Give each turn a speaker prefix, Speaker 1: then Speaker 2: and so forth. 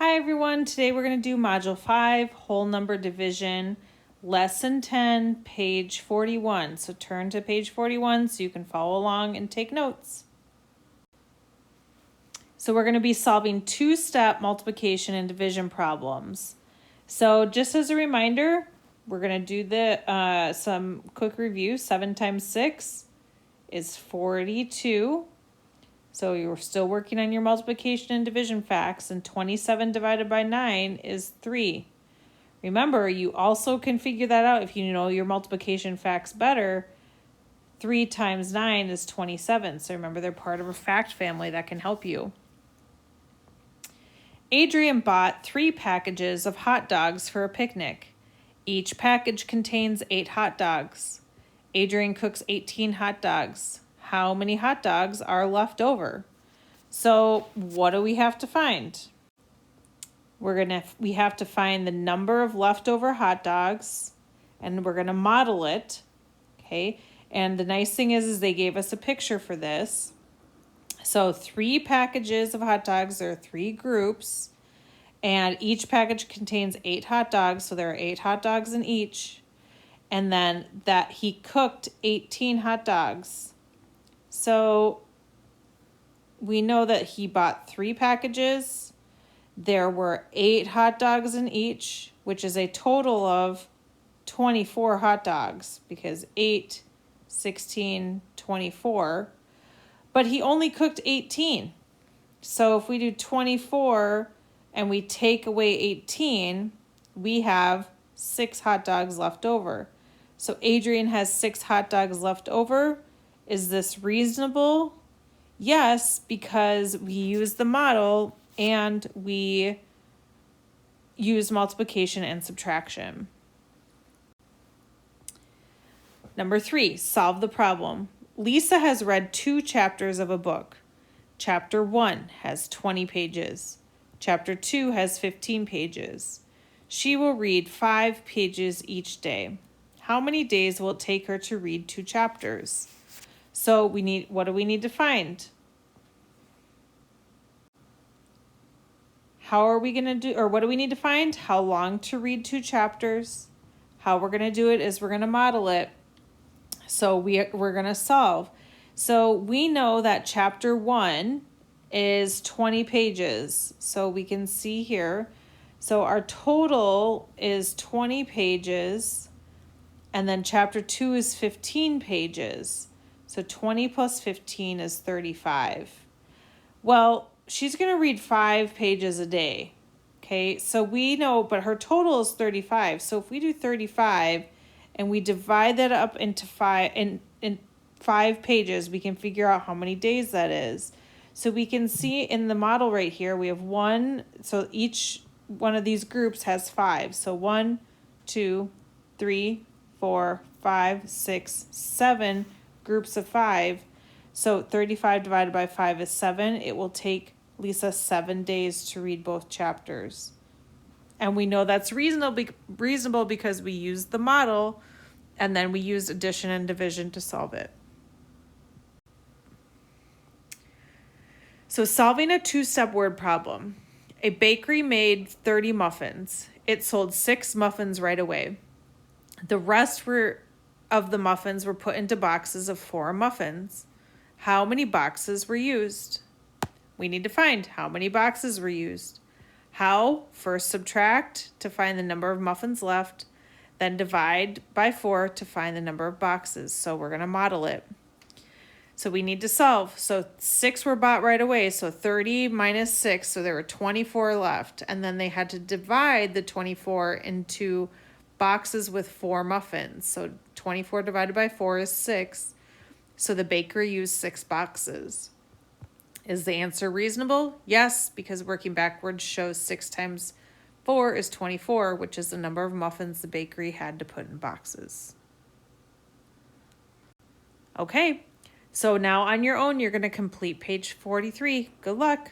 Speaker 1: Hi everyone, today we're going to do Module 5, Whole Number Division, Lesson 10, page 41. So turn to page 41 so you can follow along and take notes. So we're going to be solving two-step multiplication and division problems. So just as a reminder, we're going to do some quick review. 7 times 6 is 42. So you're still working on your multiplication and division facts, and 27 divided by 9 is 3. Remember, you also can figure that out if you know your multiplication facts better. 3 times 9 is 27. So remember, they're part of a fact family that can help you. Adrian bought 3 packages of hot dogs for a picnic. Each package contains 8 hot dogs. Adrian cooks 18 hot dogs. How many hot dogs are left over? So what do we have to find? We have to find the number of leftover hot dogs, and we're gonna model it, okay? And the nice thing is they gave us a picture for this. So 3 packages of hot dogs, there are 3 groups, and each package contains 8 hot dogs, so there are 8 hot dogs in each. And then that he cooked 18 hot dogs. So we know that he bought 3 packages. There were 8 hot dogs in each, which is a total of 24 hot dogs, because 8, 16, 24. But he only cooked 18. So if we do 24 and we take away 18, we have 6 hot dogs left over. So Adrian has 6 hot dogs left over. Is this reasonable? Yes, because we use the model and we use multiplication and subtraction. Number 3, solve the problem. Lisa has read 2 chapters of a book. Chapter 1 has 20 pages. Chapter 2 has 15 pages. She will read 5 pages each day. How many days will it take her to read 2 chapters? So what do we need to find? How are we going to do, or what do we need to find? How long to read 2 chapters. How we're going to do it is we're going to model it. So we're going to solve. So we know that chapter 1 is 20 pages. So we can see here. So our total is 20 pages. And then chapter 2 is 15 pages. So 20 plus 15 is 35. Well, she's going to read 5 pages a day. Okay, so we know, but her total is 35. So if we do 35 and we divide that up into 5 pages, we can figure out how many days that is. So we can see in the model right here, we have 1, so each one of these groups has 5. So 1, 2, 3, 4, 5, 6, 7 groups of 5. So 35 divided by 5 is 7. It will take Lisa 7 days to read both chapters. And we know that's reasonable because we used the model and then we used addition and division to solve it. So solving a 2-step word problem. A bakery made 30 muffins. It sold 6 muffins right away. The rest of the muffins were put into boxes of 4 muffins. How many boxes were used? We need to find how many boxes were used. How? First subtract to find the number of muffins left, then divide by 4 to find the number of boxes. So we're going to model it. So we need to solve. So 6 were bought right away. So 30 minus 6, so there were 24 left. And then they had to divide the 24 into boxes with 4 muffins. So 24 divided by 4 is 6. So the bakery used 6 boxes. Is the answer reasonable? Yes, because working backwards shows 6 times 4 is 24, which is the number of muffins the bakery had to put in boxes. Okay, so now on your own, you're going to complete page 43. Good luck.